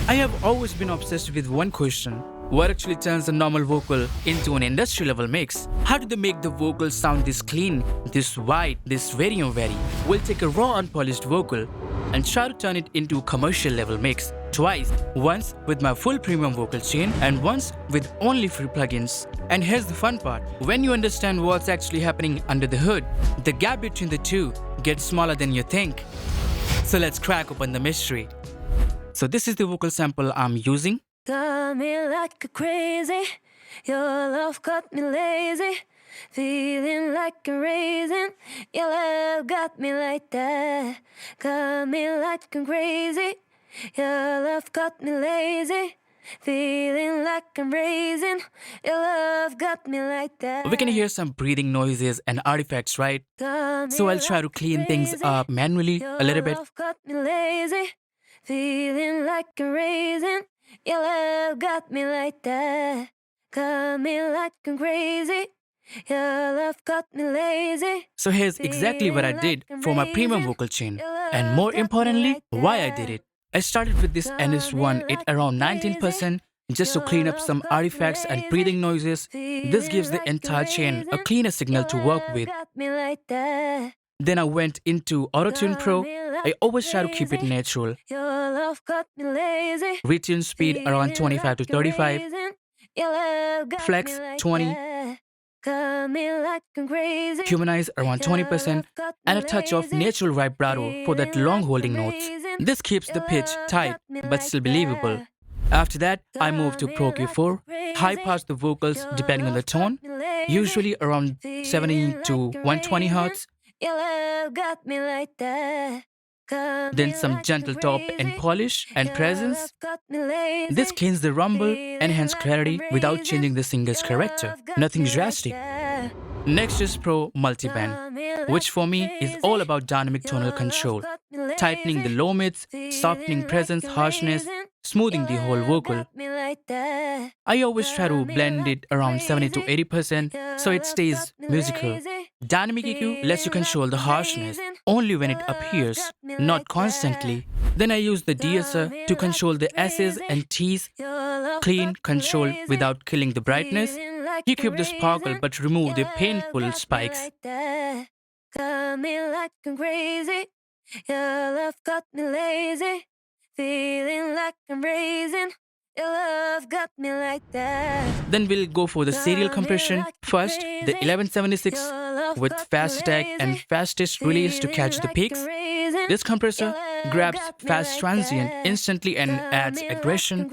I have always been obsessed with one question. What actually turns a normal vocal into an industry level mix? How do they make the vocal sound this clean, this wide, this very? We'll take a raw unpolished vocal and try to turn it into a commercial level mix twice. Once with my full premium vocal chain and once with only free plugins. And here's the fun part. When you understand what's actually happening under the hood, the gap between the two gets smaller than you think. So let's crack open the mystery. So this is the vocal sample I'm using. Got me like a crazy, your love got me lazy, feeling like a raisin, your love got me like that. Got me like I'm crazy, your love got me lazy, feeling like I'm raisin, your love got me like that. We can hear some breathing noises and artifacts, right? So I'll try to clean things up manually a little bit. Your love got me lazy, feeling like a raisin, your love got me like that. Got me like I'm crazy, your love got me lazy. So here's exactly what I did for my premium vocal chain. And more importantly, why I did it. I started with this NS1 at around 19% just to clean up some artifacts and breathing noises. This gives the entire chain a cleaner signal to work with. Then I went into Auto-Tune Pro. I always try to keep it natural. Retune speed around 25 to 35. Flex 20. Humanize around 20% and a touch of natural vibrato for that long holding notes. This keeps the pitch tight but still believable. After that, I moved to Pro Q4, high pass the vocals depending on the tone, usually around 70 to 120 Hz. Then some gentle top and polish and presence. This cleans the rumble, enhance clarity without changing the singer's character. Nothing drastic. Next is Pro Multiband, which for me is all about dynamic tonal control, tightening the low mids, softening presence, harshness, smoothing the whole vocal. I always try to blend it around 70 to 80% so it stays musical. Dynamic EQ lets you control the harshness only when it appears, not constantly. Then I use the DSR to control the S's and T's, clean, control without killing the brightness. You keep the sparkle but remove the painful spikes. Got me like I'm crazy, your love got me lazy, feeling like I'm raisin, your love got me like that. Then we'll go for the serial compression. First, the 1176 with fast attack and fastest release to catch the peaks. This compressor grabs fast transient instantly and adds aggression.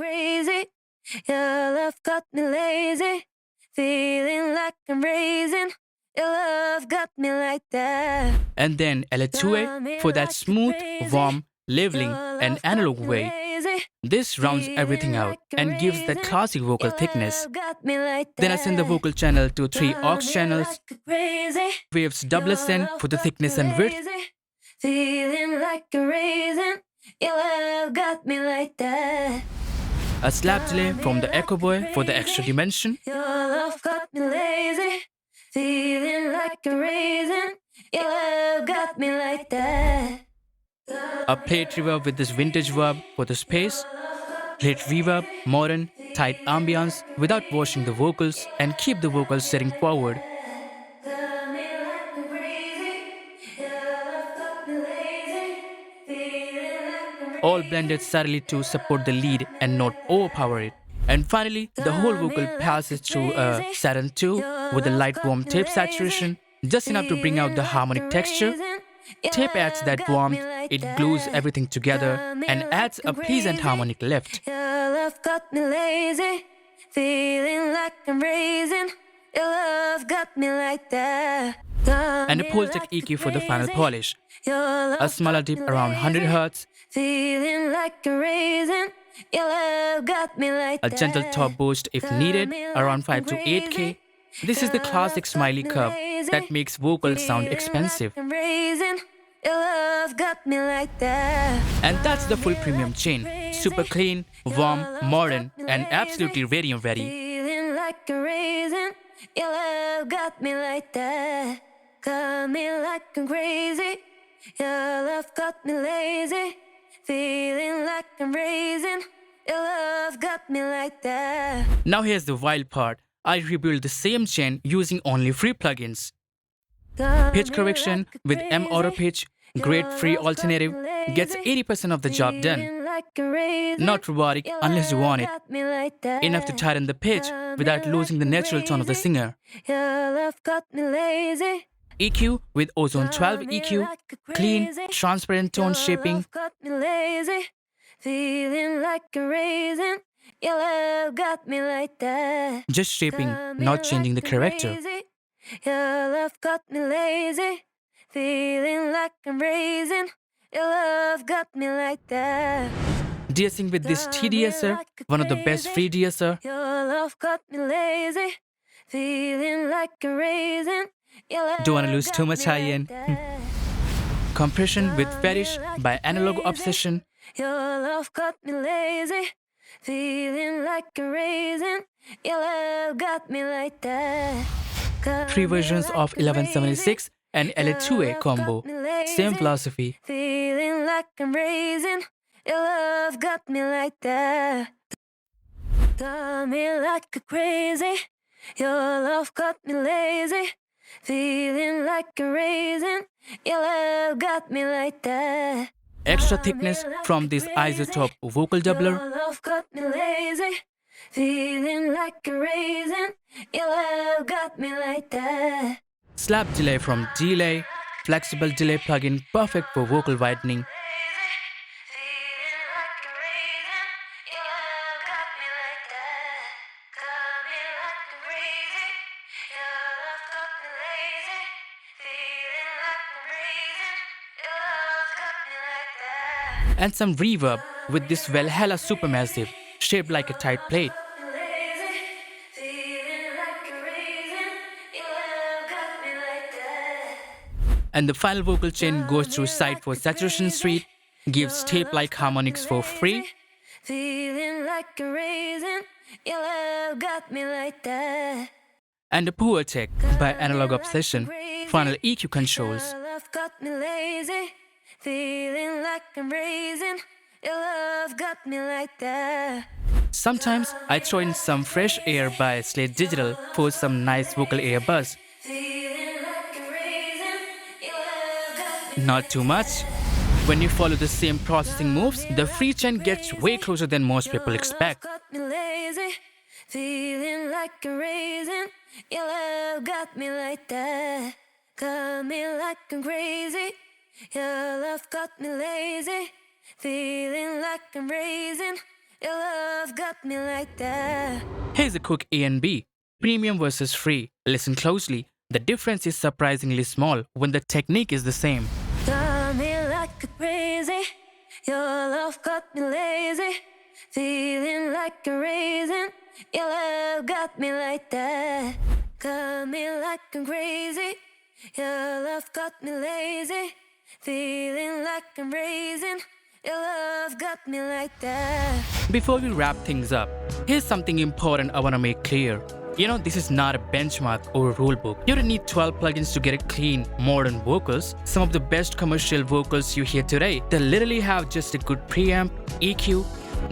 Your love got me lazy, feeling like I'm raisin, your love got me like that. And then LA2A for that smooth, warm, leveling and analog way. This rounds everything out and gives that classic vocal thickness. Then I send the vocal channel to 3 aux channels. Waves double ascend for the thickness and width. Feeling like a raisin, your love got me like that. A slap delay from the Echo Boy for the extra dimension. Your love got me lazy, feeling like a raisin, your love got me like that. A plate reverb with this vintage verb for the space. Plate reverb, modern, tight ambience without washing the vocals and keep the vocals setting forward. All blended subtly to support the lead and not overpower it. And finally, the whole vocal passes through a Saturn 2 with a light warm tape saturation, just enough to bring out the harmonic texture. Tape adds that warmth, it glues everything together and adds a pleasant harmonic lift. Your love got me lazy, feeling like I'm raisin, your love got me like that. And a Pultec EQ for the final polish. A smaller dip around 100 Hz. Feeling like a raisin, your love got me like A gentle top boost if needed, around 5 to 8K. This is the classic smiley curve that makes vocals sound expensive. Your love got me like that. And that's the full premium chain. Super clean, warm, modern, and absolutely very. Feeling like a raisin, your love got me like that. Got me like I'm crazy, your love got me lazy, feeling like I'm raisin, your got me like that. Now here's the wild part. I rebuilt the same chain using only free plugins. Pitch correction with M Auto Pitch, great free alternative, gets 80% of the job done. Not robotic unless you want it. Enough to tighten the pitch without losing the natural tone of the singer. EQ with Ozone 12 EQ, clean, transparent tone shaping. Feeling like a raisin, your love got me like that. Just shaping, not changing the character. Your love got me lazy, feeling like I'm raisin. Your love got me like that. DSing with this TDSer, one of the best free DSer. Your love got me lazy, feeling like a raisin. Don't wanna lose too much high end. Compression with Fetish by Analog Obsession. Your love got me lazy, feeling like a raisin. Your love got me like that. 3 versions of 1176 and LA2A combo. Same philosophy. Feeling like I'm raisin. Your love got me like that. Got me like a crazy. Your love got me lazy. Feeling like a raisin. Your love got me like that. Extra thickness from this isotope vocal doubler. Your love got me lazy. Feeling like a raisin. Your love got me like that. Slap delay from Delay. Flexible delay plugin perfect for vocal widening. Feeling like a raisin. Your love got me like that. Got me like a raisin. Your love got me lazy. Feeling like a raisin. Your love got me like that. And some reverb with this Valhalla Supermassive, shaped like a tight plate. And the final vocal chain goes through side for saturation suite, gives tape-like harmonics for free. Feeling like a raisin, your love got me like that. And the Poor Tech by Analog Obsession, final EQ controls. Your love got me lazy, feeling like I'm raisin, your love got me like that. Sometimes I throw in some fresh air by Slate Digital for some nice vocal air buzz. Not too much. When you follow the same processing moves, the free chain gets way closer than most people expect. Feeling like a raisin, your love got me like that. Got me like I'm crazy, your love got me lazy. Feeling like I'm raisin, your love got me like that. Here's a quick A and B. Premium versus free. Listen closely. The difference is surprisingly small when the technique is the same. Got me like a crazy, your love got me lazy. Feeling like a raisin, your love got me like that. Got me like I'm crazy, your love got me lazy. Feeling like I'm raisin, your love got me like that. Before we wrap things up, here's something important I want to make clear. You know, this is not a benchmark or a rulebook. You don't need 12 plugins to get a clean, modern vocals. Some of the best commercial vocals you hear today, they literally have just a good preamp, EQ,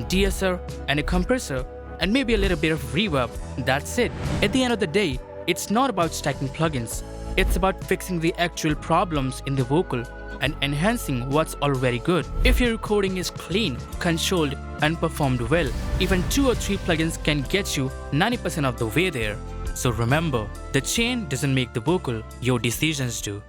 DSer, and a compressor, and maybe a little bit of reverb. That's it. At the end of the day, it's not about stacking plugins. It's about fixing the actual problems in the vocal and enhancing what's already good. If your recording is clean, controlled, and performed well, even 2 or 3 plugins can get you 90% of the way there. So remember, the chain doesn't make the vocal, your decisions do.